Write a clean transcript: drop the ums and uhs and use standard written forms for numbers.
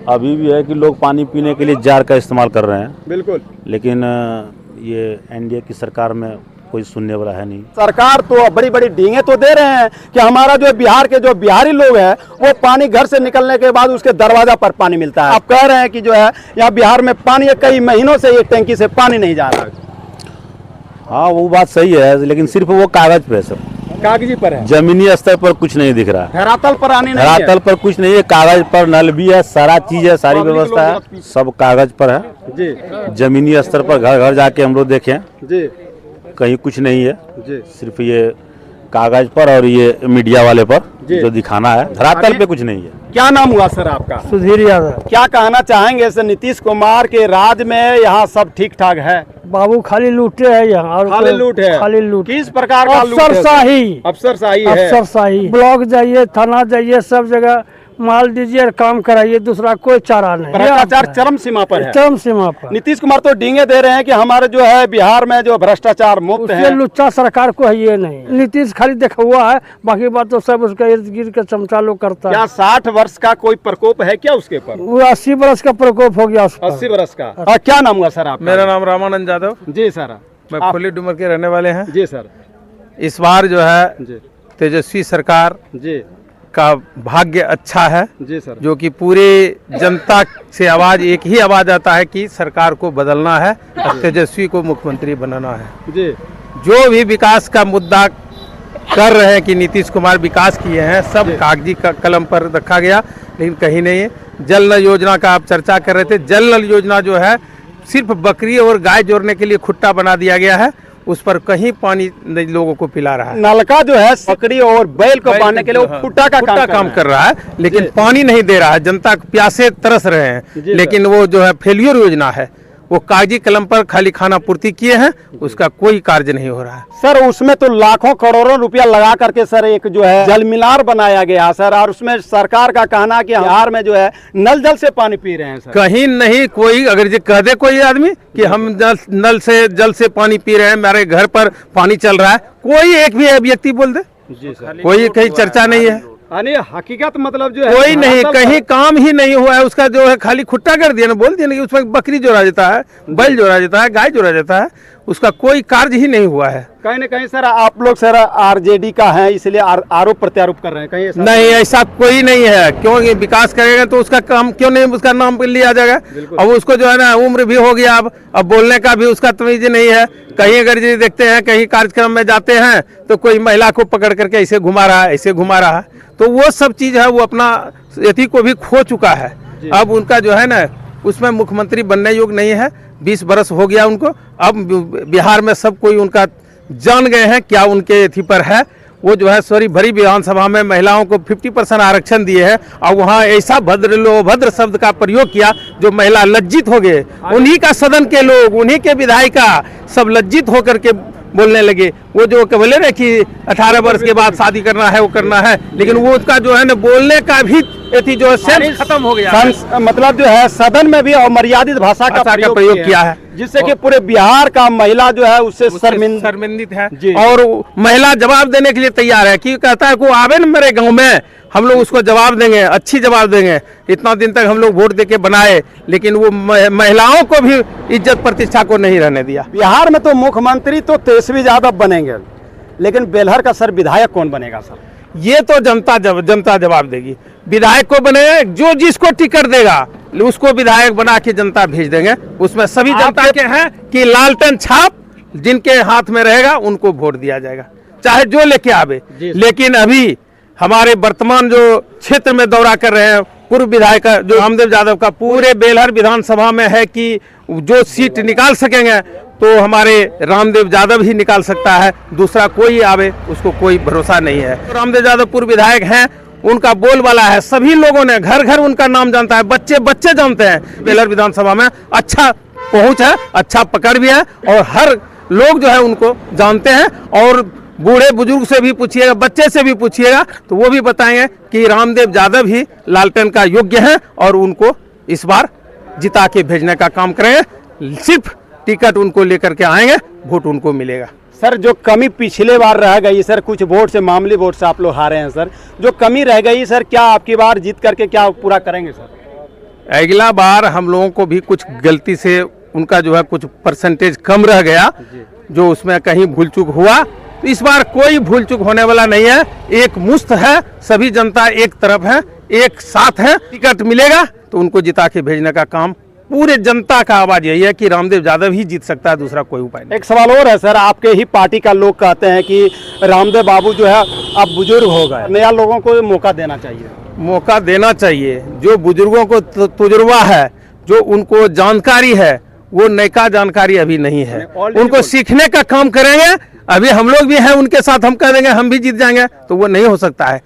अभी भी है कि लोग पानी पीने के लिए जार का इस्तेमाल कर रहे हैं। बिल्कुल। लेकिन ये एनडीए की सरकार में कोई सुनने वाला है नहीं। सरकार तो बड़ी बड़ी डींगे तो दे रहे हैं कि हमारा जो बिहार के जो बिहारी लोग हैं वो पानी घर से निकलने के बाद उसके दरवाजा पर पानी मिलता है। आप कह रहे हैं कि जो है यहाँ बिहार में पानी कई महीनों से एक टंकी से पानी नहीं जा रहा है। हाँ वो बात सही है, लेकिन सिर्फ वो कागज पे है, सब कागजी पर है, जमीनी स्तर पर कुछ नहीं दिख रहा है। धरातल पर आने नहीं है। धरातल पर कुछ नहीं है, कागज पर नल भी है, सारा चीज है, सारी व्यवस्था है, सब कागज पर है जी। जमीनी स्तर पर घर घर जाके हम लोग देखें जी, कहीं कुछ नहीं है जी। सिर्फ ये कागज पर और ये मीडिया वाले पर जो दिखाना है, धरातल पे कुछ नहीं है। क्या नाम हुआ सर आपका? सुधीर यादव। क्या कहना चाहेंगे सर, नीतीश कुमार के राज में यहाँ सब ठीक ठाक है? बाबू खाली लूटे है यहाँ, और खाली लूट है। खाली लूट। किस प्रकार का लूट है? अफसरशाही, अफसरशाही है। अफसरशाही। ब्लॉक जाइए, थाना जाइए, सब जगह माल दीजिए और काम कराइए, दूसरा कोई चारा नहीं। भ्रष्टाचार चरम सीमा पर है। चरम सीमा पर। नीतीश कुमार तो डींगे दे रहे हैं कि हमारे जो है बिहार में जो भ्रष्टाचार मुक्त है। लुच्चा सरकार को है ये नहीं। नीतीश खाली देखा हुआ है, बाकी बात तो सब उसका इर्द गिर्द का चमचा लोग करता है। क्या 60 वर्ष का कोई प्रकोप है क्या उसके ऊपर? वो 80 बरस का प्रकोप हो गया उस पर। 80 वर्ष का। और क्या नाम हुआ सर आपका? मेरा नाम रामानंद यादव। जी सर। मैं फुली डूमर के रहने वाले हैं। जी सर। इस बार जो है जी तेजस्वी सरकार जी का भाग्य अच्छा है जी सर। जो कि पूरे जनता से आवाज एक ही आवाज आता है कि सरकार को बदलना है और तेजस्वी को मुख्यमंत्री बनाना है। जी। जो भी विकास का मुद्दा कर रहे हैं कि नीतीश कुमार विकास किए हैं, सब कागजी कलम पर रखा गया, लेकिन कहीं नहीं है। जल नल योजना का आप चर्चा कर रहे थे, जल नल योजना जो है सिर्फ बकरी और गाय जोड़ने के लिए खुट्टा बना दिया गया है, उस पर कहीं पानी नहीं लोगों को पिला रहा है। नलका जो है बकरी और बैल को बांधने के लिए वो खुट्टा का काम कर रहा है, लेकिन पानी नहीं दे रहा है। जनता प्यासे तरस रहे हैं, लेकिन वो जो है फेलियर योजना है, वो कागजी कलम पर खाली खाना पूर्ति किए हैं, उसका कोई कार्य नहीं हो रहा है। सर उसमें तो लाखों करोड़ों रुपया लगा करके सर एक जो है जल मीनार बनाया गया सर, और उसमें सरकार का कहना कि बिहार में जो है नल जल से पानी पी रहे हैं सर। कहीं नहीं कोई अगर ये कह दे कोई आदमी कि हम नल से जल से पानी पी रहे हैं, मेरे घर पर पानी चल रहा है, कोई एक भी व्यक्ति बोल दे? जी सर। कोई कहीं चर्चा नहीं है, हकीकत मतलब जो है कोई नहीं, कहीं काम ही नहीं हुआ है। उसका जो है खाली खुट्टा कर दिया ना, बोल दिया ना कि उसमें बकरी जोड़ा जाता है, बैल जोड़ा जाता है, गाय जोड़ा जाता है, उसका कोई कार्य ही नहीं हुआ है। कहीं न कहीं सर आप लोग सर आरजेडी का है, इसलिए आरोप प्रत्यारोप कर रहे हैं, कहीं नहीं ऐसा कोई नहीं है। क्यों विकास करेगा तो उसका काम क्यों नहीं उसका नाम लिया जाएगा? अब उसको जो है ना उम्र भी हो गया, अब बोलने का भी उसका तमीज नहीं है। कहीं अगर ये देखते हैं कहीं कार्यक्रम में जाते हैं तो कोई महिला को पकड़ करके ऐसे घुमा रहा है, ऐसे घुमा रहा है, तो वो सब चीज है वो अपना यति को भी खो चुका है। अब उनका जो है ना उसमें मुख्यमंत्री बनने योग्य नहीं है। 20 बरस हो गया उनको, अब बिहार में सब कोई उनका जान गए हैं क्या उनके यति पर है। वो जो है सॉरी भरी विधानसभा में महिलाओं को 50% आरक्षण दिए हैं, और वहाँ ऐसा भद्र शब्द का प्रयोग किया जो महिला लज्जित हो गए। उन्हीं का सदन के लोग, उन्हीं के विधायिका सब लज्जित होकर के बोलने लगे। वो जो बोले रहे कि 18 वर्ष के बाद शादी करना है, वो करना है, लेकिन वो उसका जो है ना बोलने का भी एथी जो है सेंस खत्म हो गया। मतलब जो है सदन में भी अमर्यादित भाषा का प्रयोग किया है, जिससे कि पूरे बिहार का महिला जो है उससे शर्मिंदित है। और महिला जवाब देने के लिए तैयार है कि कहता है कि आवे न मेरे गाँव में, हम लोग उसको जवाब देंगे, अच्छी जवाब देंगे। इतना दिन तक हम लोग वोट देके बनाए, लेकिन वो महिलाओं को भी इज्जत प्रतिष्ठा को नहीं रहने दिया। बिहार में तो मुख्यमंत्री तो तेजस्वी यादव बनेंगे, लेकिन बेलहर का सर विधायक कौन बनेगा सर? ये तो जनता जवाब देगी। विधायक को बने जो जिसको टिकट देगा उसको विधायक बना के जनता भेज देंगे। उसमें सभी जनता के हैं कि लालटेन छाप जिनके हाथ में रहेगा उनको वोट दिया जाएगा, चाहे जो लेके आवे। लेकिन अभी हमारे वर्तमान जो क्षेत्र में दौरा कर रहे हैं पूर्व विधायक जो रामदेव यादव का पूरे बेलहर विधानसभा में है कि जो सीट निकाल सकेंगे तो हमारे रामदेव यादव ही निकाल सकता है, दूसरा कोई आवे उसको कोई भरोसा नहीं है। तो रामदेव यादव पूर्व विधायक हैं, उनका बोलबाला है, सभी लोगों ने घर घर उनका नाम जानता है, बच्चे जानते हैं। बेलहर विधानसभा में अच्छा पहुंच है, अच्छा पकड़ भी है, और हर लोग जो है उनको जानते हैं। और बूढ़े बुजुर्ग से भी पूछिएगा, बच्चे से भी पूछिएगा, तो वो भी बताएंगे कि रामदेव यादव ही लालटेन का योग्य है, और उनको इस बार जिता के भेजने का काम करेंगे। सिर्फ टिकट उनको लेकर के आएंगे, वोट उनको मिलेगा। सर जो कमी पिछले बार रह गई सर, कुछ वोट से मामूली वोट से आप लोग हारे हैं सर, जो कमी रह गई सर, क्या आपकी बार जीत करके क्या पूरा करेंगे सर? अगला बार हम लोगों को भी कुछ गलती से उनका जो है कुछ परसेंटेज कम रह गया, जो उसमें कहीं भूल चूक हुआ, तो इस बार कोई भूल चूक होने वाला नहीं है। एक मुश्त है, सभी जनता एक तरफ है, एक साथ है। टिकट मिलेगा तो उनको जिता के भेजने का काम, पूरे जनता का आवाज यही है कि रामदेव यादव ही जीत सकता है, दूसरा कोई उपाय नहीं। एक सवाल और है सर, आपके ही पार्टी का लोग कहते हैं कि रामदेव बाबू जो है अब बुजुर्ग हो गए, नया लोगों को मौका देना चाहिए। मौका देना चाहिए, जो बुजुर्गों को तजुर्बा है, जो उनको जानकारी है, वो नयका जानकारी अभी नहीं है, उनको सीखने का काम करेंगे। अभी हम लोग भी हैं उनके साथ, हम कह देंगे हम भी जीत जाएंगे, तो वो नहीं हो सकता है।